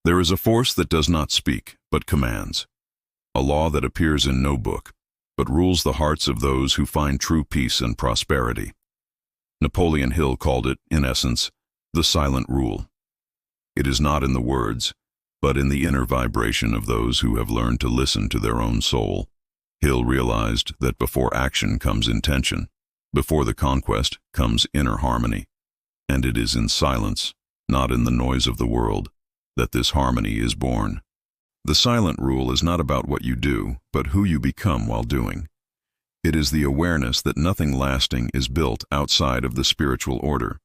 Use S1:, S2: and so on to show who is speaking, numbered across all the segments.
S1: There is a force that does not speak, but commands. A law that appears in no book, but rules the hearts of those who find true peace and prosperity. Napoleon Hill called it, in essence, the silent rule. It is not in the words, but in the inner vibration of those who have learned to listen to their own soul. Hill realized that before action comes intention, before the conquest comes inner harmony, and it is in silence, not in the noise of the world, that this harmony is born. The silent rule is not about what you do, but who you become while doing. It is the awareness that nothing lasting is built outside of the spiritual order.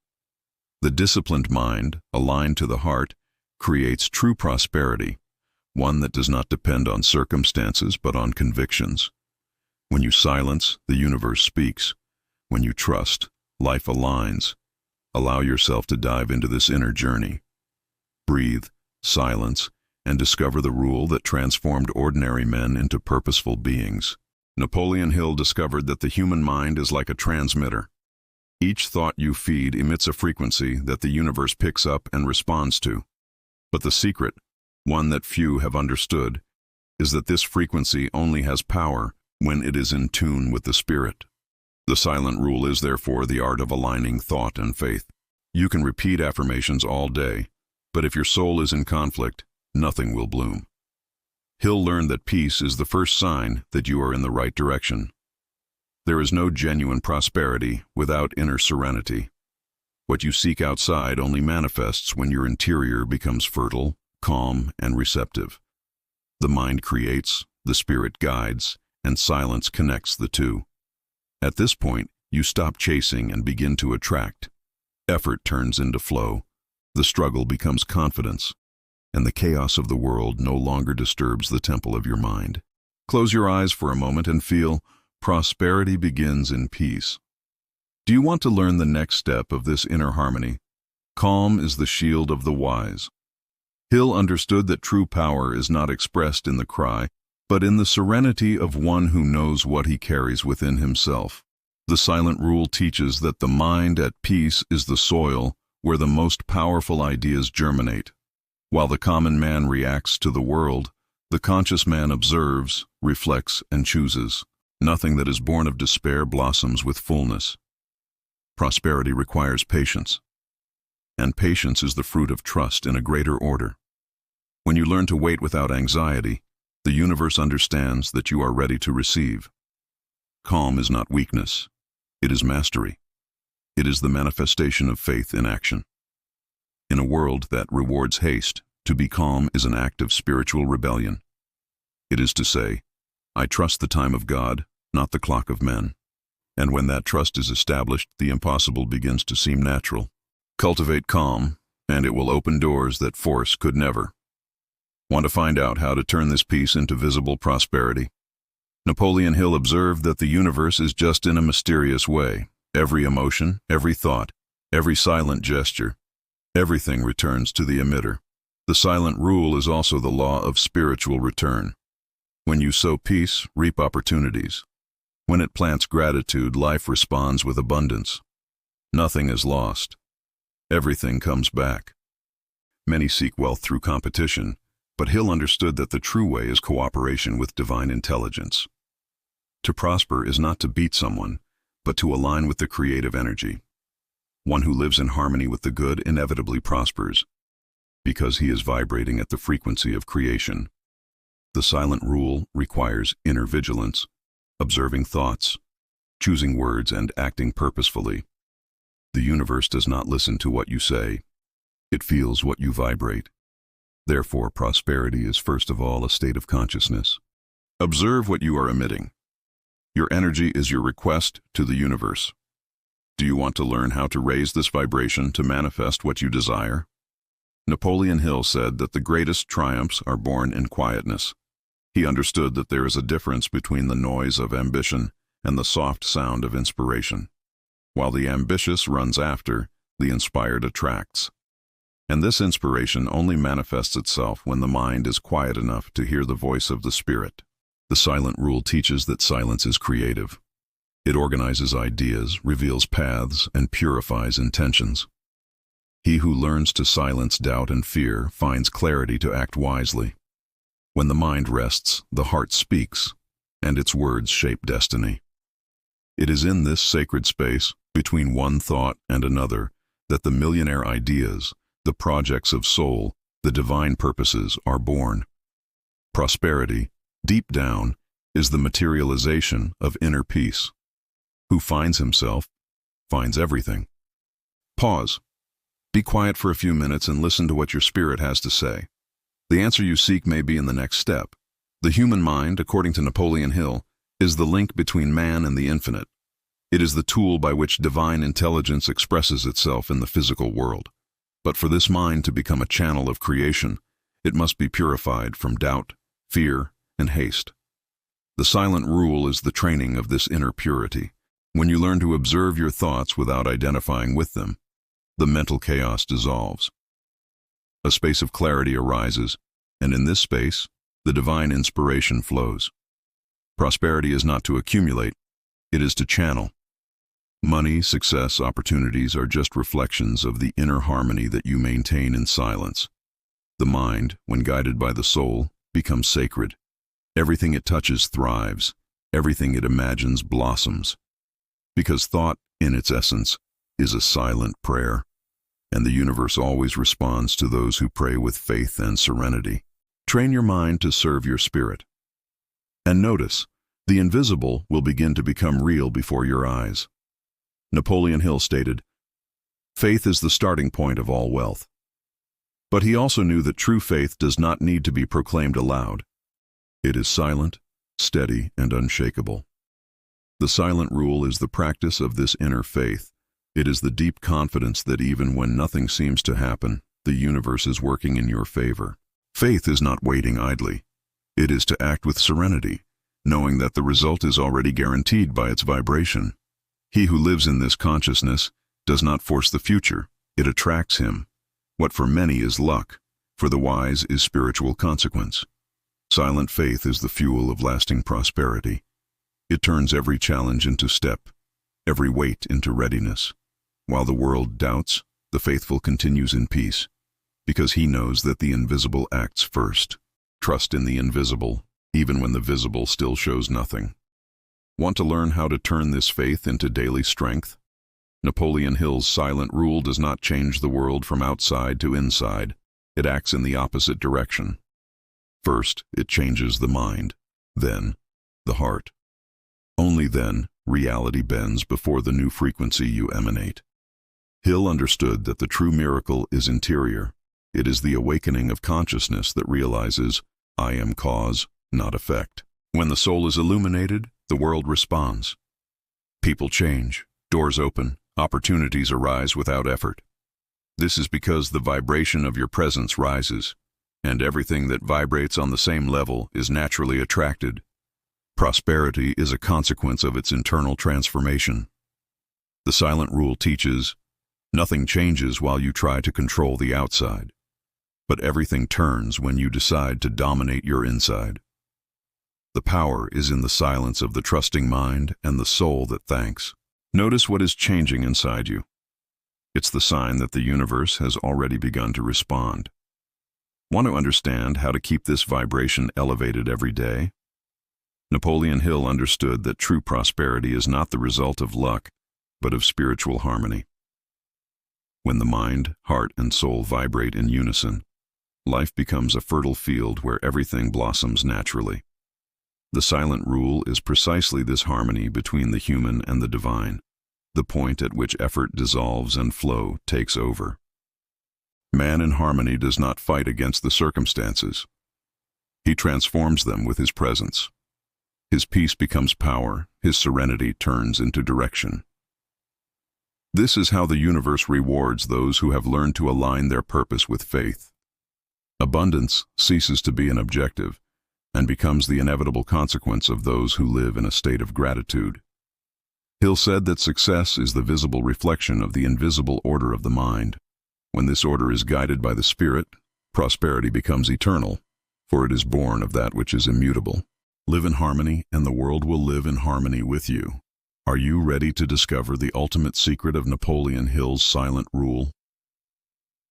S1: The disciplined mind, aligned to the heart, creates true prosperity, one that does not depend on circumstances but on convictions. When you silence, the universe speaks. When you trust, life aligns. Allow yourself to dive into this inner journey. Breathe, silence, and discover the rule that transformed ordinary men into purposeful beings. Napoleon Hill discovered that the human mind is like a transmitter. Each thought you feed emits a frequency that the universe picks up and responds to. But the secret, one that few have understood, is that this frequency only has power when it is in tune with the spirit. The silent rule is therefore the art of aligning thought and faith. You can repeat affirmations all day, but if your soul is in conflict, nothing will bloom. Hill learned that peace is the first sign that you are in the right direction. There is no genuine prosperity without inner serenity. What you seek outside only manifests when your interior becomes fertile, calm, and receptive. The mind creates, the spirit guides, and silence connects the two. At this point, you stop chasing and begin to attract. Effort turns into flow. The struggle becomes confidence, and the chaos of the world no longer disturbs the temple of your mind. Close your eyes for a moment and feel prosperity begins in peace. Do you want to learn the next step of this inner harmony? Calm is the shield of the wise. Hill understood that true power is not expressed in the cry, but in the serenity of one who knows what he carries within himself. The silent rule teaches that the mind at peace is the soil where the most powerful ideas germinate. While the common man reacts to the world, the conscious man observes, reflects, and chooses. Nothing that is born of despair blossoms with fullness. Prosperity requires patience, and patience is the fruit of trust in a greater order. When you learn to wait without anxiety, the universe understands that you are ready to receive. Calm is not weakness, it is mastery. It is the manifestation of faith in action. In a world that rewards haste, to be calm is an act of spiritual rebellion. It is to say, I trust the time of God, not the clock of men. And when that trust is established, the impossible begins to seem natural. Cultivate calm, and it will open doors that force could never. Want to find out how to turn this peace into visible prosperity? Napoleon Hill observed that the universe is just in a mysterious way. Every emotion, every thought, every silent gesture, everything returns to the emitter. The silent rule is also the law of spiritual return. When you sow peace, reap opportunities. When it plants gratitude, life responds with abundance. Nothing is lost. Everything comes back. Many seek wealth through competition, but Hill understood that the true way is cooperation with divine intelligence. To prosper is not to beat someone, but to align with the creative energy. One who lives in harmony with the good inevitably prospers, because he is vibrating at the frequency of creation. The silent rule requires inner vigilance, observing thoughts, choosing words, and acting purposefully. The universe does not listen to what you say. It feels what you vibrate. Therefore, prosperity is first of all a state of consciousness. Observe what you are emitting. Your energy is your request to the universe. Do you want to learn how to raise this vibration to manifest what you desire? Napoleon Hill said that the greatest triumphs are born in quietness. He understood that there is a difference between the noise of ambition and the soft sound of inspiration. While the ambitious runs after, the inspired attracts. And this inspiration only manifests itself when the mind is quiet enough to hear the voice of the spirit. The silent rule teaches that silence is creative. It organizes ideas, reveals paths, and purifies intentions. He who learns to silence doubt and fear finds clarity to act wisely. When the mind rests, the heart speaks, and its words shape destiny. It is in this sacred space, between one thought and another, that the millionaire ideas, the projects of soul, the divine purposes are born. Prosperity, deep down, is the materialization of inner peace. Who finds himself, finds everything. Pause. Be quiet for a few minutes and listen to what your spirit has to say. The answer you seek may be in the next step. The human mind, according to Napoleon Hill, is the link between man and the infinite. It is the tool by which divine intelligence expresses itself in the physical world. But for this mind to become a channel of creation, it must be purified from doubt, fear, and haste. The silent rule is the training of this inner purity. When you learn to observe your thoughts without identifying with them, the mental chaos dissolves. A space of clarity arises, and in this space, the divine inspiration flows. Prosperity is not to accumulate, it is to channel. Money, success, opportunities are just reflections of the inner harmony that you maintain in silence. The mind, when guided by the soul, becomes sacred. Everything it touches thrives, everything it imagines blossoms. Because thought, in its essence, is a silent prayer, and the universe always responds to those who pray with faith and serenity. Train your mind to serve your spirit. And notice, the invisible will begin to become real before your eyes. Napoleon Hill stated, "Faith is the starting point of all wealth." But he also knew that true faith does not need to be proclaimed aloud. It is silent, steady, and unshakable. The silent rule is the practice of this inner faith. It is the deep confidence that even when nothing seems to happen, the universe is working in your favor. Faith is not waiting idly. It is to act with serenity, knowing that the result is already guaranteed by its vibration. He who lives in this consciousness does not force the future, it attracts him. What for many is luck, for the wise is spiritual consequence. Silent faith is the fuel of lasting prosperity. It turns every challenge into step, every weight into readiness. While the world doubts, the faithful continues in peace, because he knows that the invisible acts first. Trust in the invisible, even when the visible still shows nothing. Want to learn how to turn this faith into daily strength? Napoleon Hill's silent rule does not change the world from outside to inside. It acts in the opposite direction. First, it changes the mind, then, the heart. Only then, reality bends before the new frequency you emanate. Hill understood that the true miracle is interior. It is the awakening of consciousness that realizes, I am cause, not effect. When the soul is illuminated, the world responds. People change, doors open, opportunities arise without effort. This is because the vibration of your presence rises, and everything that vibrates on the same level is naturally attracted. Prosperity is a consequence of its internal transformation. The silent rule teaches, nothing changes while you try to control the outside, but everything turns when you decide to dominate your inside. The power is in the silence of the trusting mind and the soul that thanks. Notice what is changing inside you. It's the sign that the universe has already begun to respond. Want to understand how to keep this vibration elevated every day? Napoleon Hill understood that true prosperity is not the result of luck, but of spiritual harmony. When the mind, heart, and soul vibrate in unison, life becomes a fertile field where everything blossoms naturally. The silent rule is precisely this harmony between the human and the divine, the point at which effort dissolves and flow takes over. Man in harmony does not fight against the circumstances. He transforms them with his presence. His peace becomes power, his serenity turns into direction. This is how the universe rewards those who have learned to align their purpose with faith. Abundance ceases to be an objective and becomes the inevitable consequence of those who live in a state of gratitude. Hill said that success is the visible reflection of the invisible order of the mind. When this order is guided by the spirit, prosperity becomes eternal, for it is born of that which is immutable. Live in harmony, and the world will live in harmony with you. Are you ready to discover the ultimate secret of Napoleon Hill's silent rule?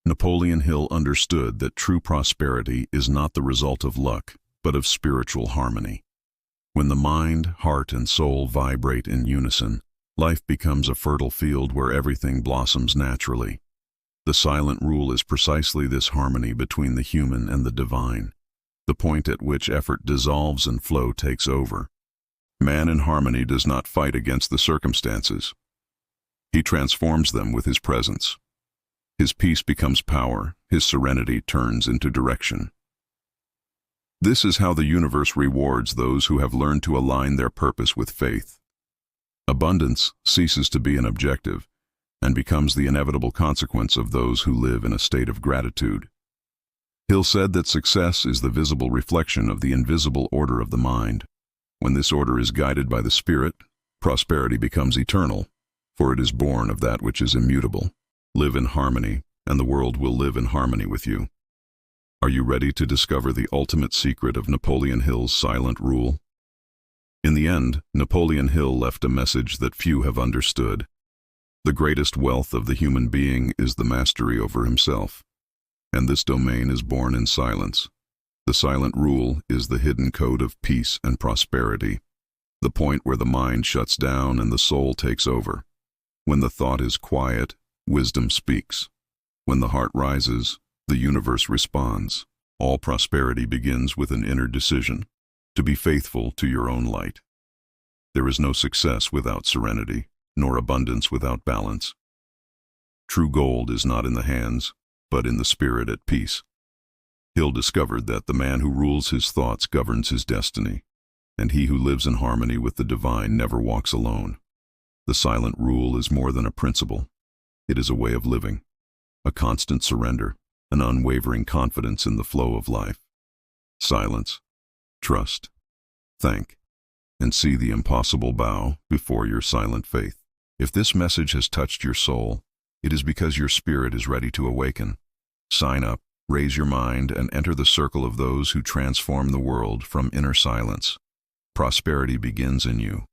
S1: Napoleon Hill understood that true prosperity is not the result of luck, but of spiritual harmony. When the mind, heart, and soul vibrate in unison, life becomes a fertile field where everything blossoms naturally. The silent rule is precisely this harmony between the human and the divine, the point at which effort dissolves and flow takes over. Man in harmony does not fight against the circumstances. He transforms them with his presence. His peace becomes power, his serenity turns into direction. This is how the universe rewards those who have learned to align their purpose with faith. Abundance ceases to be an objective and becomes the inevitable consequence of those who live in a state of gratitude. Hill said that success is the visible reflection of the invisible order of the mind. When this order is guided by the spirit, prosperity becomes eternal, for it is born of that which is immutable. Live in harmony, and the world will live in harmony with you. Are you ready to discover the ultimate secret of Napoleon Hill's silent rule? In the end, Napoleon Hill left a message that few have understood. The greatest wealth of the human being is the mastery over himself, and this domain is born in silence. The silent rule is the hidden code of peace and prosperity, the point where the mind shuts down and the soul takes over. When the thought is quiet, wisdom speaks. When the heart rises, the universe responds. All prosperity begins with an inner decision, to be faithful to your own light. There is no success without serenity, nor abundance without balance. True gold is not in the hands, but in the spirit at peace. Hill discovered that the man who rules his thoughts governs his destiny, and he who lives in harmony with the divine never walks alone. The silent rule is more than a principle. It is a way of living, a constant surrender, an unwavering confidence in the flow of life. Silence, trust, thank, and see the impossible bow before your silent faith. If this message has touched your soul, it is because your spirit is ready to awaken. Sign up, raise your mind, and enter the circle of those who transform the world from inner silence. Prosperity begins in you,